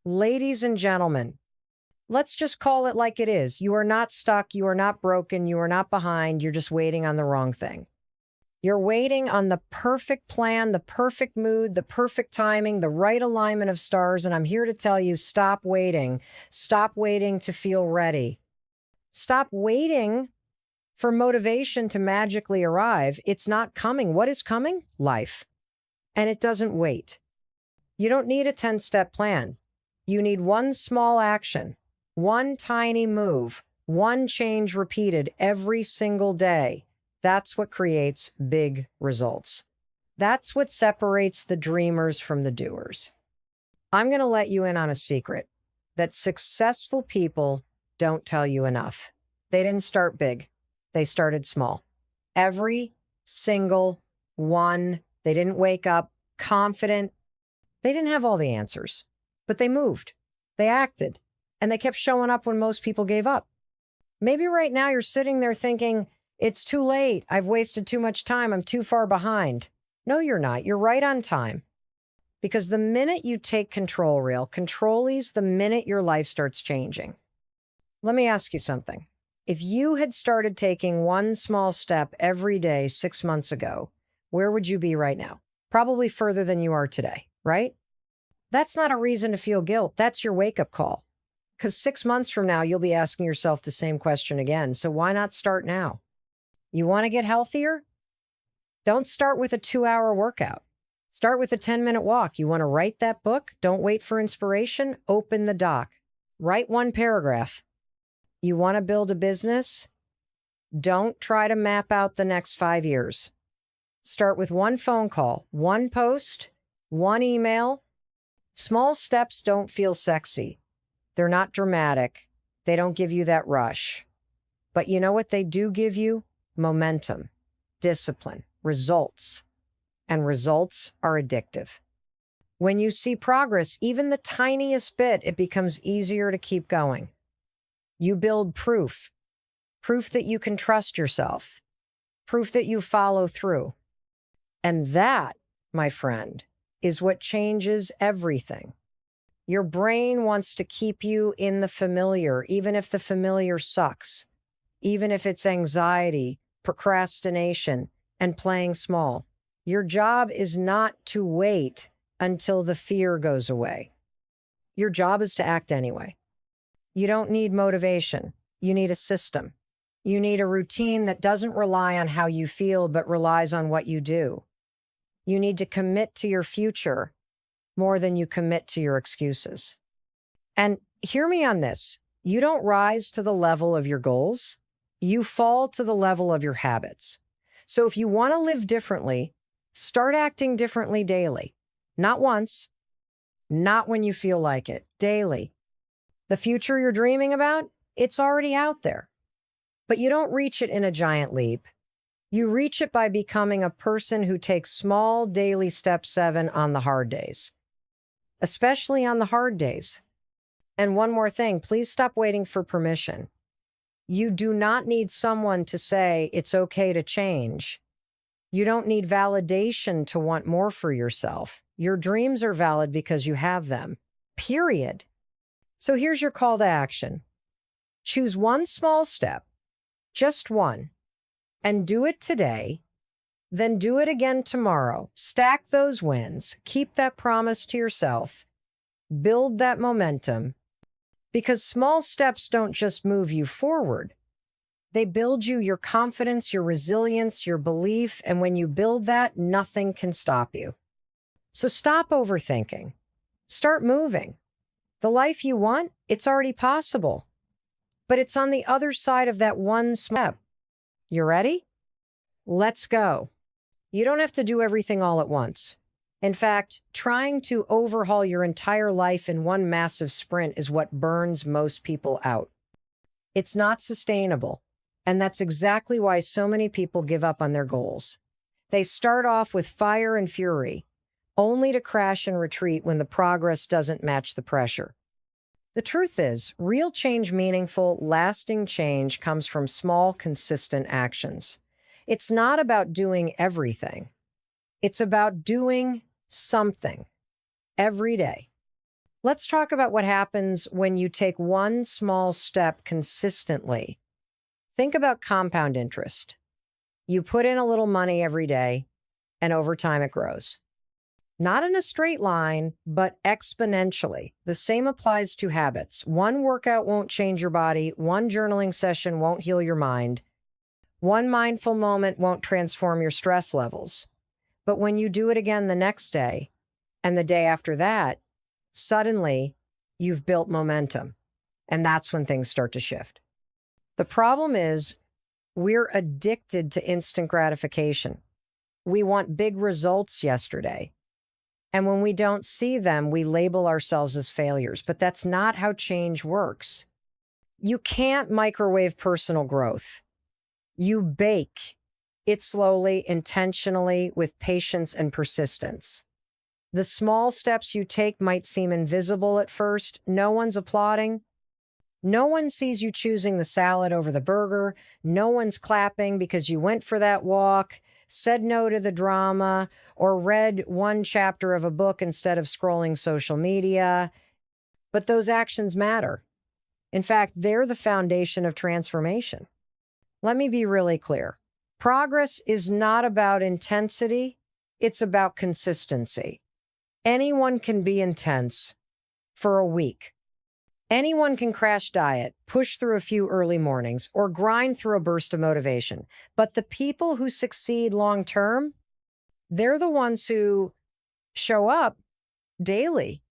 Ladies and gentlemen, let's just call it like it is. You are not stuck. You are not broken. You are not behind. You're just waiting on the wrong thing. You're waiting on the perfect plan, the perfect mood, the perfect timing, the right alignment of stars. And I'm here to tell you, stop waiting. Stop waiting to feel ready. Stop waiting for motivation to magically arrive. It's not coming. What is coming? Life. And it doesn't wait. You don't need a 10-step plan. You need one small action, one tiny move, one change repeated every single day. That's what creates big results. That's what separates the dreamers from the doers. I'm going to let you in on a secret that successful people don't tell you enough. They didn't start big. They started small. Every single one. They didn't wake up confident. They didn't have all the answers, but they moved, they acted, and they kept showing up when most people gave up. Maybe right now you're sitting there thinking, it's too late. I've wasted too much time. I'm too far behind. No, you're not. You're right on time. Because the minute you take control, control is the minute your life starts changing. Let me ask you something. If you had started taking one small step every day 6 months ago, where would you be right now? Probably further than you are today, right? That's not a reason to feel guilt. That's your wake-up call. Because 6 months from now, you'll be asking yourself the same question again. So why not start now? You want to get healthier? Don't start with a 2-hour workout. Start with a 10-minute walk. You want to write that book? Don't wait for inspiration. Open the doc. Write one paragraph. You want to build a business? Don't try to map out the next 5 years. Start with one phone call, one post, one email. Small steps don't feel sexy. They're not dramatic. They don't give you that rush. But you know what they do give you? Momentum, discipline, results. And results are addictive. When you see progress, even the tiniest bit, it becomes easier to keep going. You build proof that you can trust yourself, proof that you follow through. And that, my friend, is what changes everything. Your brain wants to keep you in the familiar, even if the familiar sucks, even if it's anxiety, procrastination, and playing small. Your job is not to wait until the fear goes away. Your job is to act anyway. You don't need motivation. You need a system. You need a routine that doesn't rely on how you feel, but relies on what you do. You need to commit to your future more than you commit to your excuses. And hear me on this. You don't rise to the level of your goals. You fall to the level of your habits. So if you want to live differently, start acting differently daily. Not once, not when you feel like it, daily. The future you're dreaming about, it's already out there. But you don't reach it in a giant leap. You reach it by becoming a person who takes small daily step 7 on the hard days. Especially on the hard days. And one more thing, please stop waiting for permission. You do not need someone to say it's okay to change. You don't need validation to want more for yourself. Your dreams are valid because you have them. Period. So here's your call to action. Choose one small step, just one, and do it today. Then do it again tomorrow. Stack those wins. Keep that promise to yourself. Build that momentum. Because small steps don't just move you forward. They build you your confidence, your resilience, your belief, and when you build that, nothing can stop you. So stop overthinking. Start moving. The life you want, it's already possible. But it's on the other side of that one step. You ready? Let's go. You don't have to do everything all at once. In fact, trying to overhaul your entire life in one massive sprint is what burns most people out. It's not sustainable. And that's exactly why so many people give up on their goals. They start off with fire and fury, only to crash and retreat when the progress doesn't match the pressure. The truth is, real change, meaningful, lasting change comes from small, consistent actions. It's not about doing everything. It's about doing something every day. Let's talk about what happens when you take one small step consistently. Think about compound interest. You put in a little money every day, and over time it grows. Not in a straight line, but exponentially. The same applies to habits. One workout won't change your body, one journaling session won't heal your mind, one mindful moment won't transform your stress levels. But when you do it again the next day and the day after that, suddenly you've built momentum. And that's when things start to shift. The problem is we're addicted to instant gratification. We want big results yesterday. And when we don't see them, we label ourselves as failures. But that's not how change works. You can't microwave personal growth. You bake it slowly, intentionally, with patience and persistence. The small steps you take might seem invisible at first. No one's applauding. No one sees you choosing the salad over the burger. No one's clapping because you went for that walk, said no to the drama, or read one chapter of a book instead of scrolling social media. But those actions matter. In fact, they're the foundation of transformation. Let me be really clear. Progress is not about intensity. It's about consistency. Anyone can be intense for a week. Anyone can crash diet, push through a few early mornings, or grind through a burst of motivation. But the people who succeed long term, they're the ones who show up daily,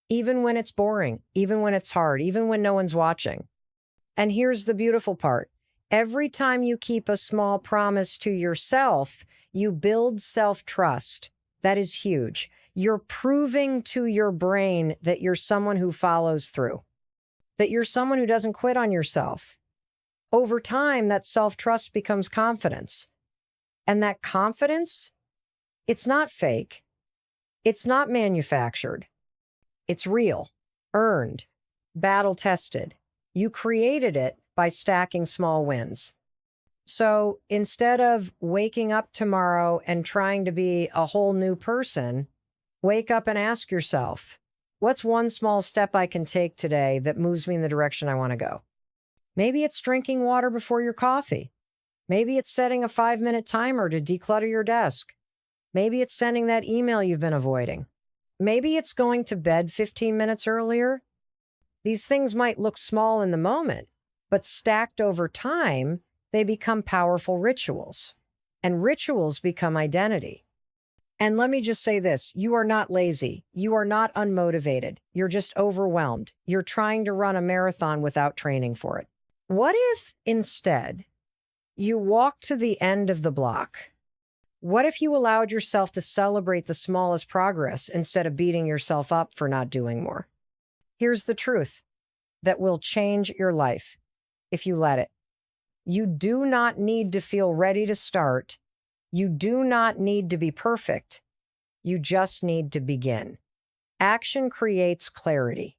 even when it's boring, even when it's hard, even when no one's watching. And here's the beautiful part. Every time you keep a small promise to yourself, you build self-trust. That is huge. You're proving to your brain that you're someone who follows through, that you're someone who doesn't quit on yourself. Over time, that self-trust becomes confidence. And that confidence, it's not fake. It's not manufactured. It's real, earned, battle-tested. You created it by stacking small wins. So instead of waking up tomorrow and trying to be a whole new person, wake up and ask yourself, what's one small step I can take today that moves me in the direction I want to go? Maybe it's drinking water before your coffee. Maybe it's setting a 5-minute timer to declutter your desk. Maybe it's sending that email you've been avoiding. Maybe it's going to bed 15 minutes earlier. These things might look small in the moment, but stacked over time, they become powerful rituals. And rituals become identity. And let me just say this, you are not lazy. You are not unmotivated. You're just overwhelmed. You're trying to run a marathon without training for it. What if instead you walk to the end of the block? What if you allowed yourself to celebrate the smallest progress instead of beating yourself up for not doing more? Here's the truth that will change your life if you let it. You do not need to feel ready to start. You do not need to be perfect. You just need to begin. Action creates clarity.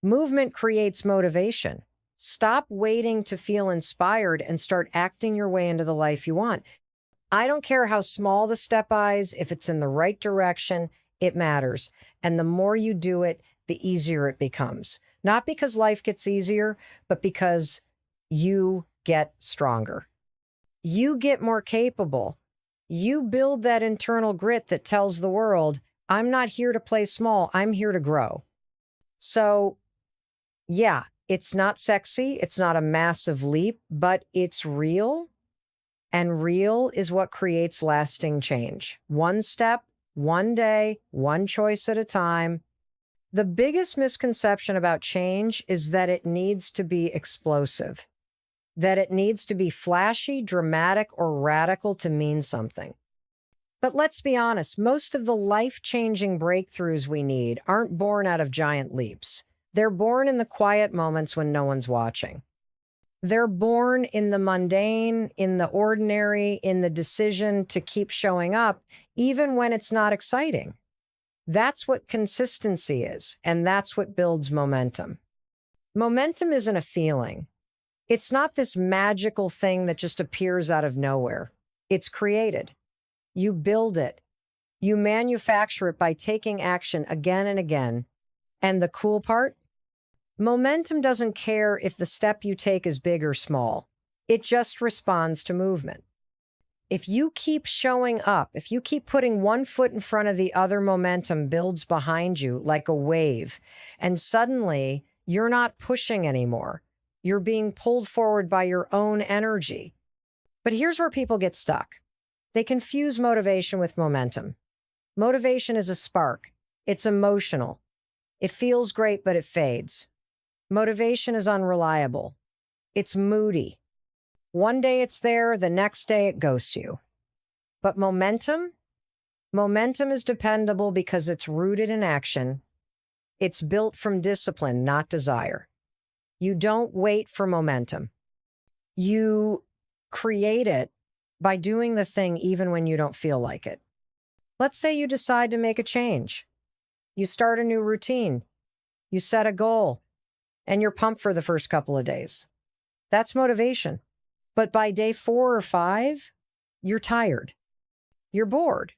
Movement creates motivation. Stop waiting to feel inspired and start acting your way into the life you want. I don't care how small the step is, if it's in the right direction, it matters. And the more you do it, the easier it becomes. Not because life gets easier, but because you get stronger. You get more capable. You build that internal grit that tells the world, I'm not here to play small, I'm here to grow. So, yeah, it's not sexy, it's not a massive leap, but it's real. And real is what creates lasting change. One step, one day, one choice at a time. The biggest misconception about change is that it needs to be explosive, that it needs to be flashy, dramatic, or radical to mean something. But let's be honest, most of the life-changing breakthroughs we need aren't born out of giant leaps. They're born in the quiet moments when no one's watching. They're born in the mundane, in the ordinary, in the decision to keep showing up, even when it's not exciting. That's what consistency is, and that's what builds momentum. Momentum isn't a feeling. It's not this magical thing that just appears out of nowhere. It's created. You build it. You manufacture it by taking action again and again, And the cool part? Momentum doesn't care if the step you take is big or small. It just responds to movement. If you keep showing up, if you keep putting one foot in front of the other, momentum builds behind you like a wave. And suddenly, you're not pushing anymore. You're being pulled forward by your own energy. But here's where people get stuck. They confuse motivation with momentum. Motivation is a spark. It's emotional. It feels great, but it fades. Motivation is unreliable. It's moody. One day it's there, the next day it ghosts you. But momentum? Momentum is dependable because it's rooted in action. It's built from discipline, not desire. You don't wait for momentum. You create it by doing the thing even when you don't feel like it. Let's say you decide to make a change. You start a new routine. You set a goal, and you're pumped for the first couple of days. That's motivation. But by day 4 or 5, you're tired. You're bored.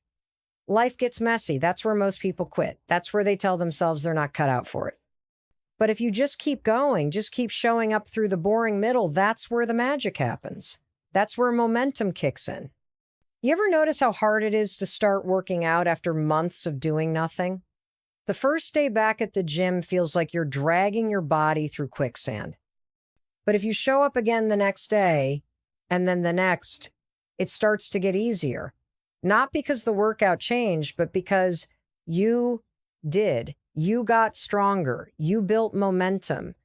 Life gets messy. That's where most people quit. That's where they tell themselves they're not cut out for it. But if you just keep going, just keep showing up through the boring middle, that's where the magic happens. That's where momentum kicks in. You ever notice how hard it is to start working out after months of doing nothing? The first day back at the gym feels like you're dragging your body through quicksand. But if you show up again the next day, and then the next, it starts to get easier. Not because the workout changed, but because you did. You got stronger. You built momentum.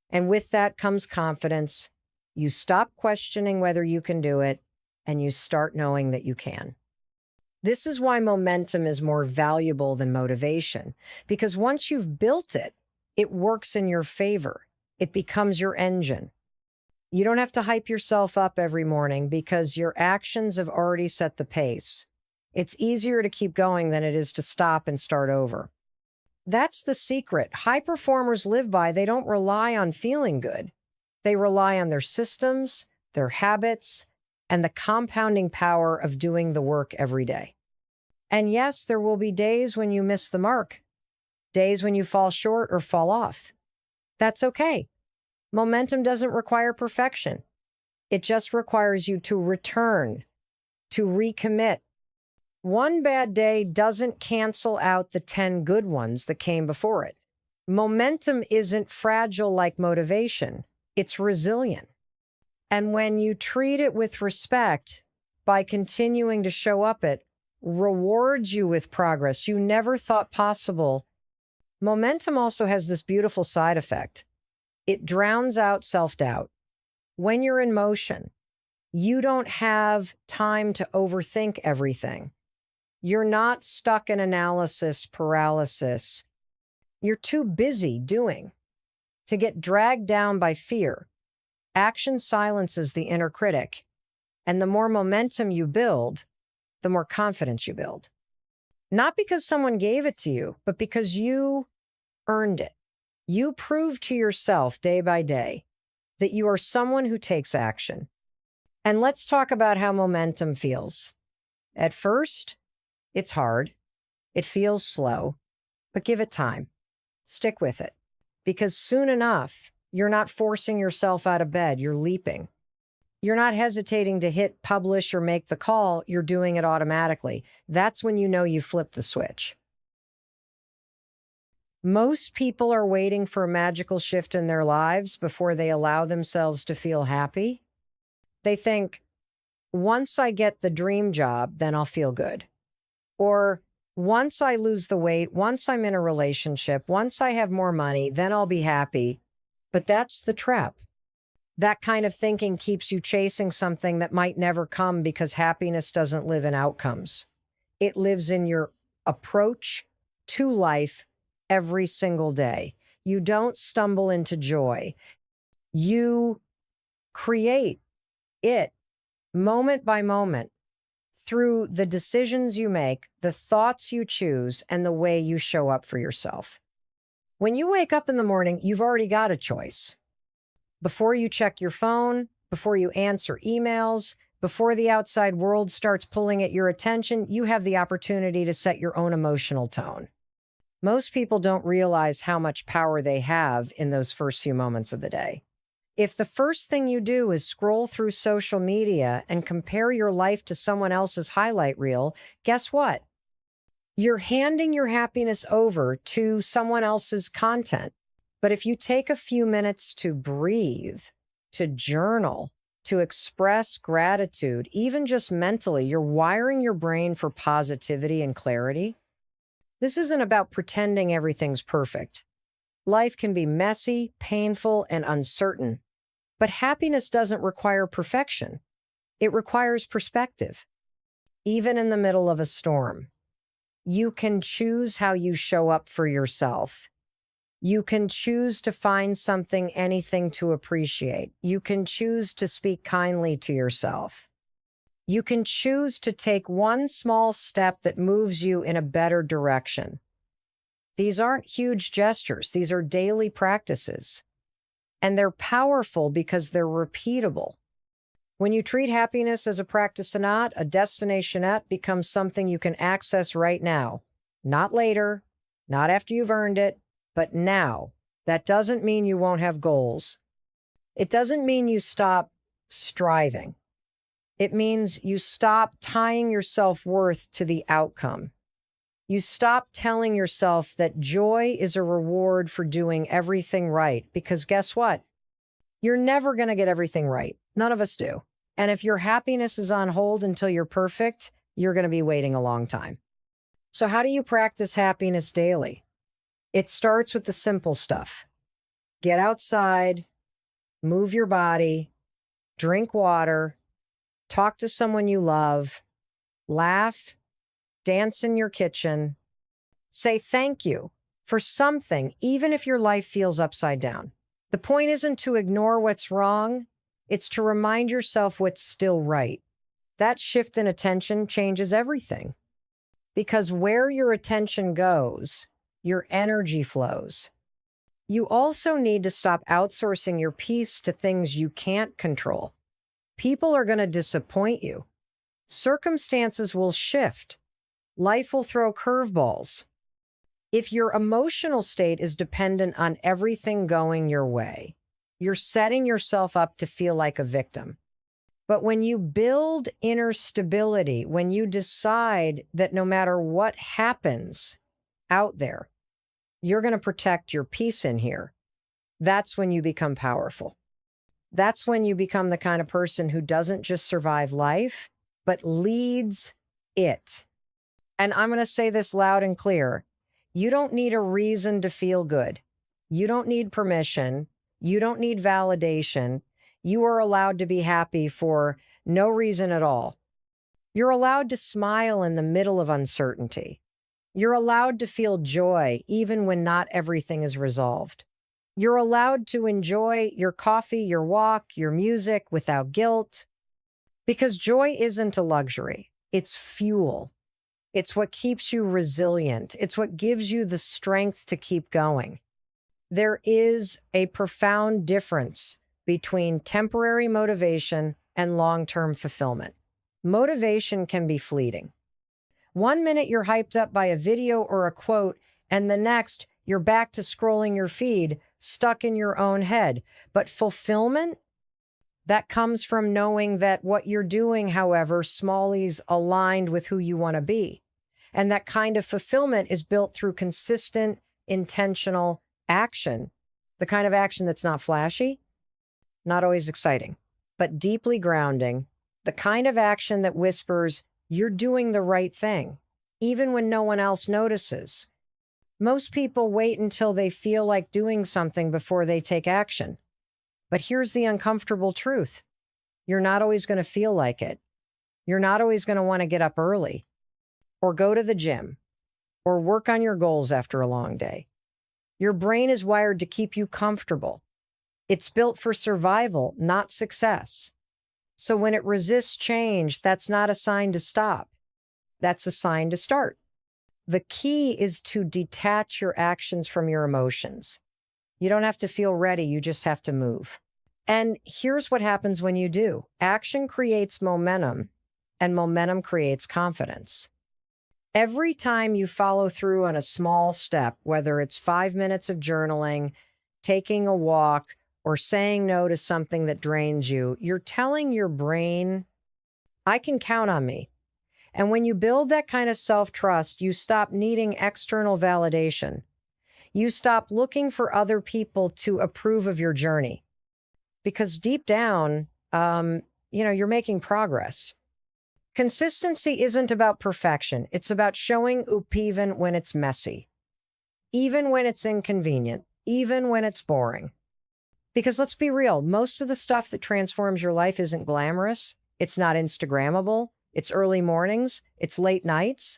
And with that comes confidence. You stop questioning whether you can do it, and you start knowing that you can. This is why momentum is more valuable than motivation, because once you've built it, it works in your favor. It becomes your engine. You don't have to hype yourself up every morning because your actions have already set the pace. It's easier to keep going than it is to stop and start over. That's the secret. High performers live by. They don't rely on feeling good. They rely on their systems, their habits, and the compounding power of doing the work every day. And yes, there will be days when you miss the mark, days when you fall short or fall off. That's okay. Momentum doesn't require perfection. It just requires you to return, to recommit. One bad day doesn't cancel out the 10 good ones that came before it. Momentum isn't fragile like motivation. It's resilient. And when you treat it with respect, by continuing to show up, it rewards you with progress you never thought possible. Momentum also has this beautiful side effect. It drowns out self-doubt. When you're in motion, you don't have time to overthink everything. You're not stuck in analysis paralysis. You're too busy doing to get dragged down by fear. Action silences the inner critic, and the more momentum you build, the more confidence you build. Not because someone gave it to you, but because you earned it. You prove to yourself day by day that you are someone who takes action. And let's talk about how momentum feels. At first, it's hard. It feels slow, but give it time. Stick with it, because soon enough, you're not forcing yourself out of bed. You're leaping. You're not hesitating to hit publish or make the call. You're doing it automatically. That's when you know you flipped the switch. Most people are waiting for a magical shift in their lives before they allow themselves to feel happy. They think, once I get the dream job, then I'll feel good. Or once I lose the weight, once I'm in a relationship, once I have more money, then I'll be happy. But that's the trap. That kind of thinking keeps you chasing something that might never come, because happiness doesn't live in outcomes. It lives in your approach to life every single day. You don't stumble into joy. You create it moment by moment through the decisions you make, the thoughts you choose, and the way you show up for yourself. When you wake up in the morning, you've already got a choice. Before you check your phone, before you answer emails, before the outside world starts pulling at your attention, you have the opportunity to set your own emotional tone. Most people don't realize how much power they have in those first few moments of the day. If the first thing you do is scroll through social media and compare your life to someone else's highlight reel, guess what? You're handing your happiness over to someone else's content. But if you take a few minutes to breathe, to journal, to express gratitude, even just mentally, you're wiring your brain for positivity and clarity. This isn't about pretending everything's perfect. Life can be messy, painful, and uncertain. But happiness doesn't require perfection. It requires perspective. Even in the middle of a storm, you can choose how you show up for yourself. You can choose to find something, anything to appreciate. You can choose to speak kindly to yourself. You can choose to take one small step that moves you in a better direction. These aren't huge gestures. These are daily practices. And they're powerful because they're repeatable. When you treat happiness as a practice-a-not, a destination-ette becomes something you can access right now. Not later, not after you've earned it, but now. That doesn't mean you won't have goals. It doesn't mean you stop striving. It means you stop tying your self-worth to the outcome. You stop telling yourself that joy is a reward for doing everything right, because guess what? You're never going to get everything right. None of us do. And if your happiness is on hold until you're perfect, you're going to be waiting a long time. So how do you practice happiness daily? It starts with the simple stuff. Get outside, move your body, drink water, talk to someone you love, laugh, dance in your kitchen, say thank you for something, even if your life feels upside down. The point isn't to ignore what's wrong, it's to remind yourself what's still right. That shift in attention changes everything. Because where your attention goes, your energy flows. You also need to stop outsourcing your peace to things you can't control. People are going to disappoint you. Circumstances will shift. Life will throw curveballs. If your emotional state is dependent on everything going your way, you're setting yourself up to feel like a victim. But when you build inner stability, when you decide that no matter what happens out there, you're going to protect your peace in here, that's when you become powerful. That's when you become the kind of person who doesn't just survive life, but leads it. And I'm going to say this loud and clear. You don't need a reason to feel good. You don't need permission. You don't need validation. You are allowed to be happy for no reason at all. You're allowed to smile in the middle of uncertainty. You're allowed to feel joy even when not everything is resolved. You're allowed to enjoy your coffee, your walk, your music without guilt. Because joy isn't a luxury. It's fuel. It's what keeps you resilient. It's what gives you the strength to keep going. There is a profound difference between temporary motivation and long-term fulfillment. Motivation can be fleeting. One minute you're hyped up by a video or a quote, and the next you're back to scrolling your feed, stuck in your own head. But fulfillment? That comes from knowing that what you're doing, however small, is aligned with who you want to be. And that kind of fulfillment is built through consistent, intentional action. The kind of action that's not flashy, not always exciting, but deeply grounding. The kind of action that whispers, you're doing the right thing, even when no one else notices. Most people wait until they feel like doing something before they take action. But here's the uncomfortable truth. You're not always going to feel like it. You're not always going to want to get up early, or go to the gym, or work on your goals after a long day. Your brain is wired to keep you comfortable. It's built for survival, not success. So when it resists change, that's not a sign to stop. That's a sign to start. The key is to detach your actions from your emotions. You don't have to feel ready, you just have to move. And here's what happens when you do. Action creates momentum, and momentum creates confidence. Every time you follow through on a small step, whether it's 5 minutes of journaling, taking a walk, or saying no to something that drains you, you're telling your brain, I can count on me. And when you build that kind of self-trust, you stop needing external validation. You stop looking for other people to approve of your journey. Because deep down, you're making progress. Consistency isn't about perfection. It's about showing up even when it's messy, even when it's inconvenient, even when it's boring. Because let's be real, most of the stuff that transforms your life isn't glamorous. It's not Instagrammable. It's early mornings. It's late nights.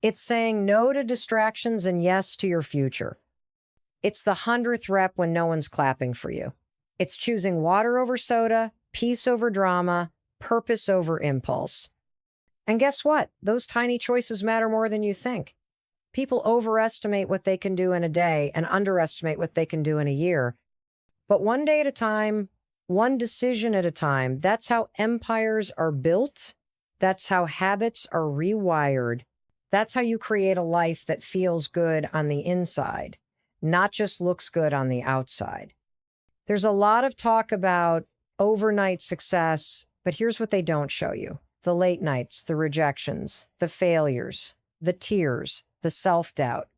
It's saying no to distractions and yes to your future. It's the 100th rep when no one's clapping for you. It's choosing water over soda, peace over drama, purpose over impulse. And guess what? Those tiny choices matter more than you think. People overestimate what they can do in a day and underestimate what they can do in a year. But one day at a time, one decision at a time, that's how empires are built. That's how habits are rewired. That's how you create a life that feels good on the inside, not just looks good on the outside. There's a lot of talk about overnight success, but here's what they don't show you. The late nights, the rejections, the failures, the tears, the self-doubt.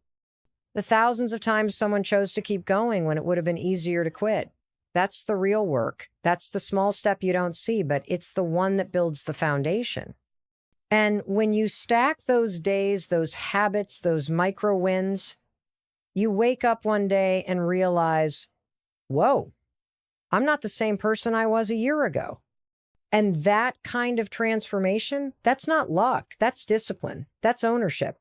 The thousands of times someone chose to keep going when it would have been easier to quit. That's the real work. That's the small step you don't see, but it's the one that builds the foundation. And when you stack those days, those habits, those micro wins, you wake up one day and realize, whoa, I'm not the same person I was a year ago. And that kind of transformation, that's not luck. That's discipline. That's ownership.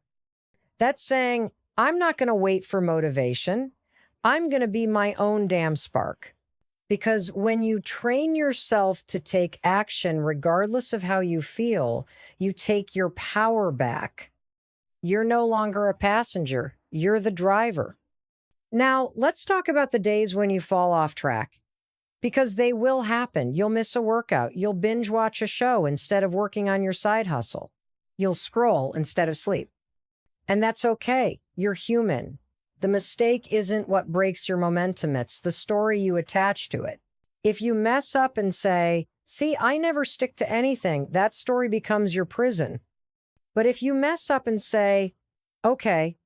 That's saying, I'm not going to wait for motivation. I'm going to be my own damn spark. Because when you train yourself to take action, regardless of how you feel, you take your power back. You're no longer a passenger. You're the driver. Now, let's talk about the days when you fall off track. Because they will happen. You'll miss a workout. You'll binge watch a show instead of working on your side hustle. You'll scroll instead of sleep. And that's okay. You're human. The mistake isn't what breaks your momentum. It's the story you attach to it. If you mess up and say, see, I never stick to anything, that story becomes your prison. But if you mess up and say, okay,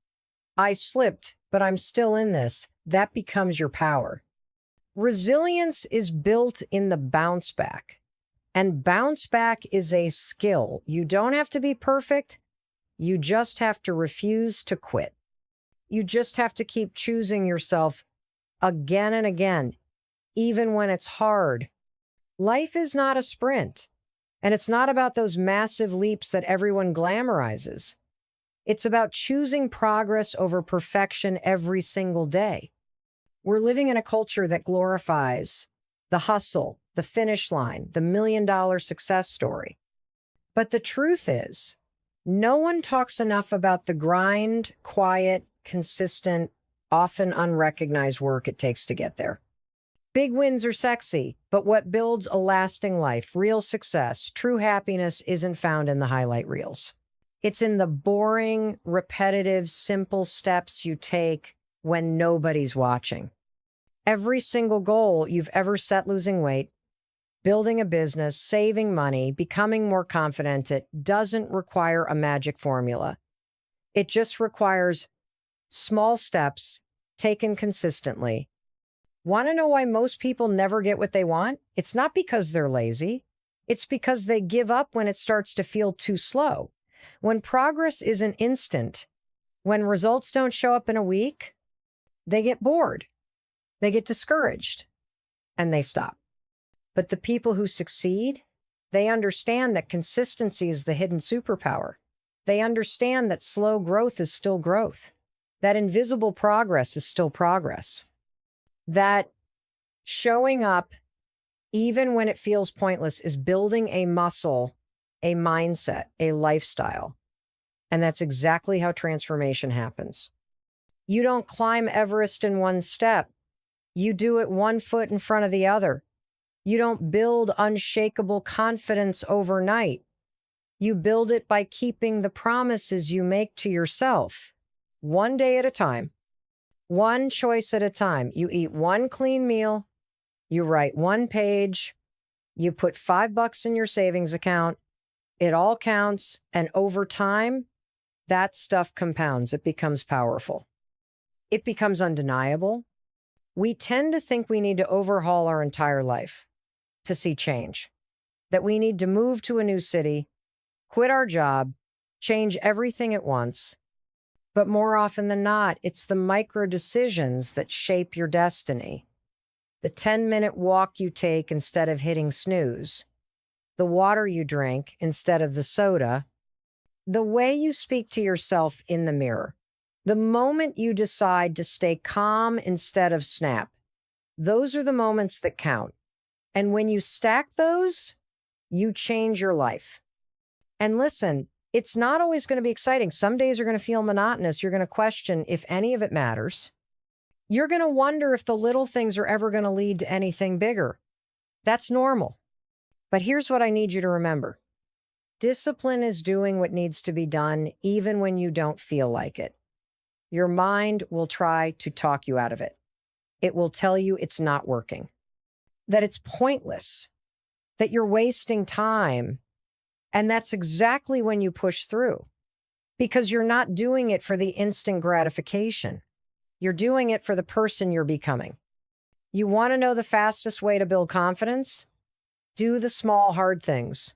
I slipped, but I'm still in this, that becomes your power. Resilience is built in the bounce back. And bounce back is a skill. You don't have to be perfect. You just have to refuse to quit. You just have to keep choosing yourself again and again, even when it's hard. Life is not a sprint, and it's not about those massive leaps that everyone glamorizes. It's about choosing progress over perfection every single day. We're living in a culture that glorifies the hustle, the finish line, the $1,000,000 success story. But the truth is, no one talks enough about the grind, quiet, consistent, often unrecognized work it takes to get there. Big wins are sexy, but what builds a lasting life, real success, true happiness isn't found in the highlight reels. It's in the boring, repetitive, simple steps you take when nobody's watching. Every single goal you've ever set, losing weight, building a business, saving money, becoming more confident, it doesn't require a magic formula. It just requires small steps taken consistently. Want to know why most people never get what they want? It's not because they're lazy. It's because they give up when it starts to feel too slow. When progress isn't instant, when results don't show up in a week, they get bored, they get discouraged, and they stop. But the people who succeed, they understand that consistency is the hidden superpower. They understand that slow growth is still growth, that invisible progress is still progress, that showing up even when it feels pointless is building a muscle, a mindset, a lifestyle. And that's exactly how transformation happens. You don't climb Everest in one step. You do it one foot in front of the other. You don't build unshakable confidence overnight. You build it by keeping the promises you make to yourself, one day at a time, one choice at a time. You eat one clean meal, you write one page, you put $5 in your savings account. It all counts, and over time, that stuff compounds. It becomes powerful. It becomes undeniable. We tend to think we need to overhaul our entire life to see change, that we need to move to a new city, quit our job, change everything at once. But more often than not, it's the micro decisions that shape your destiny. The 10-minute walk you take instead of hitting snooze, the water you drink instead of the soda, the way you speak to yourself in the mirror, the moment you decide to stay calm instead of snap. Those are the moments that count. And when you stack those, you change your life. And listen, it's not always going to be exciting. Some days are going to feel monotonous. You're going to question if any of it matters. You're going to wonder if the little things are ever going to lead to anything bigger. That's normal. But here's what I need you to remember. Discipline is doing what needs to be done, even when you don't feel like it. Your mind will try to talk you out of it. It will tell you it's not working, that it's pointless, that you're wasting time. And that's exactly when you push through, because you're not doing it for the instant gratification. You're doing it for the person you're becoming. You want to know the fastest way to build confidence? Do the small, hard things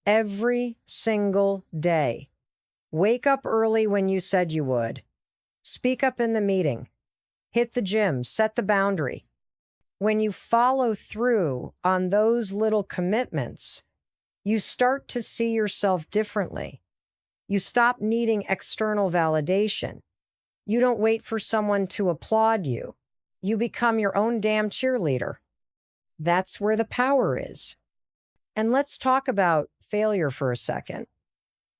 every single day. Wake up early when you said you would. Speak up in the meeting. Hit the gym. Set the boundary. When you follow through on those little commitments, you start to see yourself differently. You stop needing external validation. You don't wait for someone to applaud you. You become your own damn cheerleader. That's where the power is. And let's talk about failure for a second,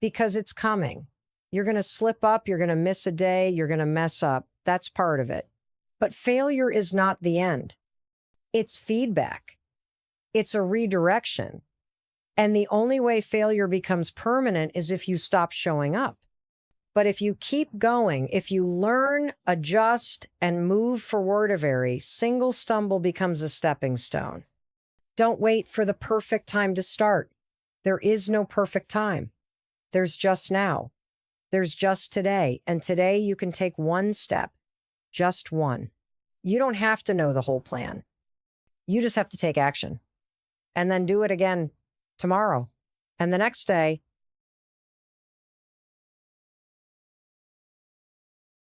because it's coming. You're going to slip up. You're going to miss a day. You're going to mess up. That's part of it. But failure is not the end. It's feedback. It's a redirection. And the only way failure becomes permanent is if you stop showing up. But if you keep going, if you learn, adjust, and move forward, every single stumble becomes a stepping stone. Don't wait for the perfect time to start. There is no perfect time. There's just now. There's just today. And today you can take one step, just one. You don't have to know the whole plan. You just have to take action and then do it again tomorrow and the next day